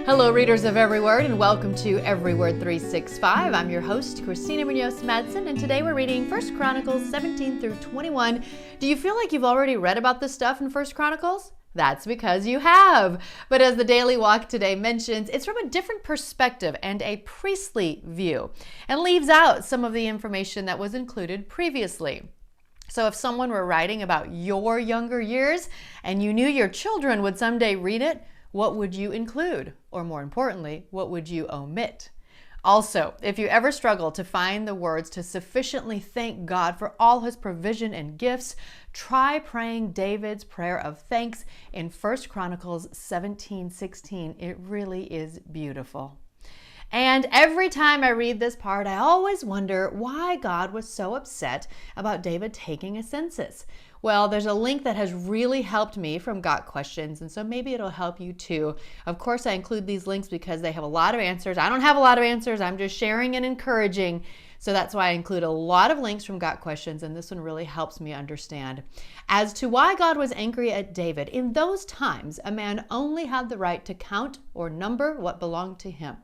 Hello, readers of Every Word, and welcome to Every Word 365. I'm your host, Christina Munoz-Madsen, and today we're reading 1 Chronicles 17 through 21. Do you feel like you've already read about this stuff in 1 Chronicles? That's because you have. But as the Daily Walk today mentions, it's from a different perspective and a priestly view, and leaves out some of the information that was included previously. So if someone were writing about your younger years and you knew your children would someday read it, what would you include? Or more importantly, what would you omit? Also, if you ever struggle to find the words to sufficiently thank God for all his provision and gifts, try praying David's prayer of thanks in 1 Chronicles 17:16. It really is beautiful. And every time I read this part, I always wonder why God was so upset about David taking a census. Well, there's a link that has really helped me from Got Questions, and so maybe it'll help you too. Of course, I include these links because they have a lot of answers. I don't have a lot of answers. I'm just sharing and encouraging. So that's why I include a lot of links from Got Questions, and this one really helps me understand. As to why God was angry at David, in those times, a man only had the right to count or number what belonged to him.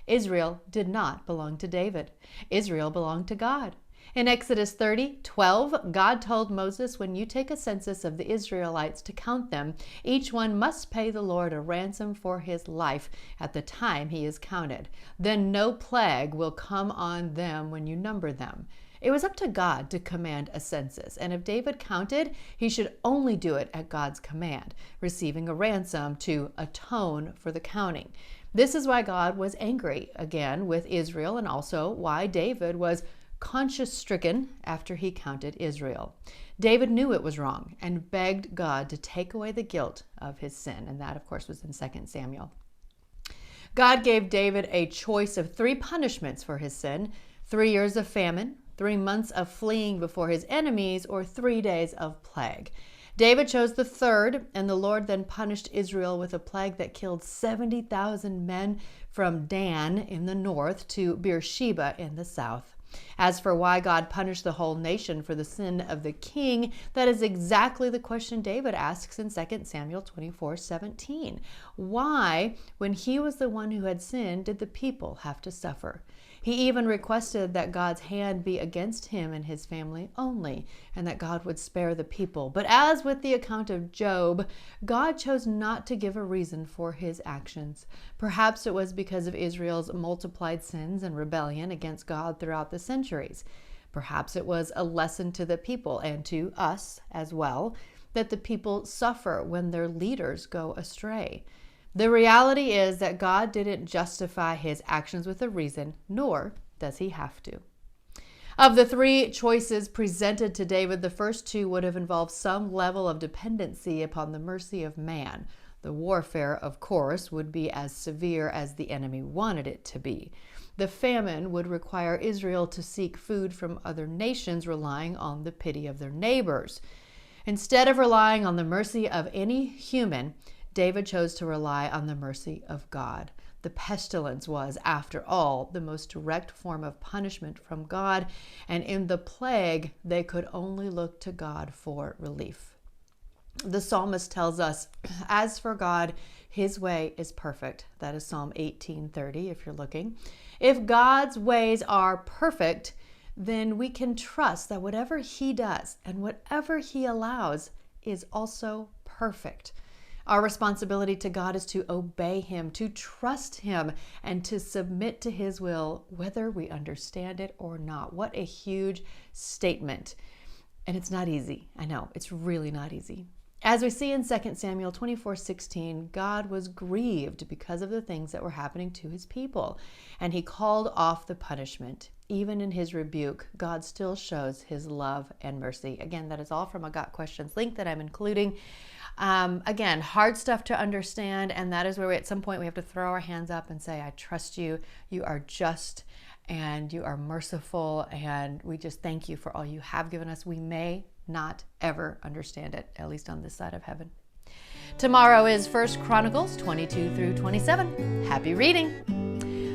Israel did not belong to David. Israel belonged to God. In Exodus 30:12, God told Moses, when you take a census of the Israelites to count them, each one must pay the Lord a ransom for his life at the time he is counted. Then no plague will come on them when you number them. It was up to God to command a census, and if David counted, he should only do it at God's command, receiving a ransom to atone for the counting. This is why God was angry again with Israel, and also why David was conscience-stricken after he counted Israel. David knew it was wrong and begged God to take away the guilt of his sin, and that, of course, was in 2 Samuel. God gave David a choice of 3 punishments for his sin: 3 years of famine, 3 months of fleeing before his enemies, or 3 days of plague. David chose the third, and the Lord then punished Israel with a plague that killed 70,000 men from Dan in the north to Beersheba in the south. As for why God punished the whole nation for the sin of the king, that is exactly the question David asks in 2 Samuel 24:17. Why, when he was the one who had sinned, did the people have to suffer? He even requested that God's hand be against him and his family only, and that God would spare the people. But as with the account of Job, God chose not to give a reason for his actions. Perhaps it was because of Israel's multiplied sins and rebellion against God throughout the centuries. Perhaps it was a lesson to the people and to us as well, that the people suffer when their leaders go astray. The reality is that God didn't justify his actions with a reason, nor does he have to. Of the 3 choices presented to David, the first 2 would have involved some level of dependency upon the mercy of man. The warfare, of course, would be as severe as the enemy wanted it to be. The famine would require Israel to seek food from other nations, relying on the pity of their neighbors. Instead of relying on the mercy of any human, David chose to rely on the mercy of God. The pestilence was, after all, the most direct form of punishment from God, and in the plague, they could only look to God for relief. The psalmist tells us, as for God, his way is perfect. That is Psalm 18:30, if you're looking. If God's ways are perfect, then we can trust that whatever he does and whatever he allows is also perfect. Our responsibility to God is to obey him, to trust him, and to submit to his will, whether we understand it or not. What a huge statement. And it's not easy. I know, it's really not easy. As we see in 2 Samuel 24:16, God was grieved because of the things that were happening to his people, and he called off the punishment. Even in his rebuke, God still shows his love and mercy. Again, that is all from a Got Questions link that I'm including. Again, hard stuff to understand, and that is where at some point we have to throw our hands up and say, I trust you. You are just and you are merciful, and we just thank you for all you have given us. We may not ever understand it, at least on this side of heaven. Tomorrow is 1 Chronicles 22 through 27. Happy reading.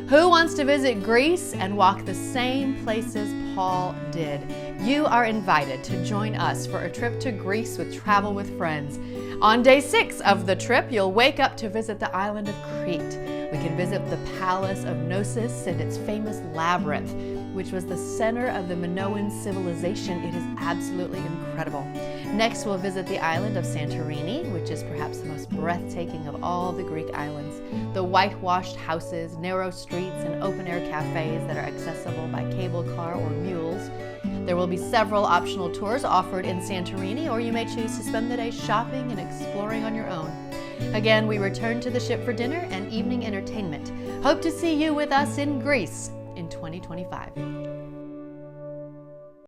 Who wants to visit Greece and walk the same places Paul did? You are invited to join us for a trip to Greece with Travel with Friends. On day 6 of the trip, you'll wake up to visit the island of Crete. We can visit the palace of Knossos and its famous labyrinth, which was the center of the Minoan civilization. It is absolutely incredible. Next, we'll visit the island of Santorini, which is perhaps the most breathtaking of all the Greek islands. The whitewashed houses, narrow streets, and open-air cafes that are accessible by cable car or mules. There will be several optional tours offered in Santorini, or you may choose to spend the day shopping and exploring on your own. Again, we return to the ship for dinner and evening entertainment. Hope to see you with us in Greece in 2025.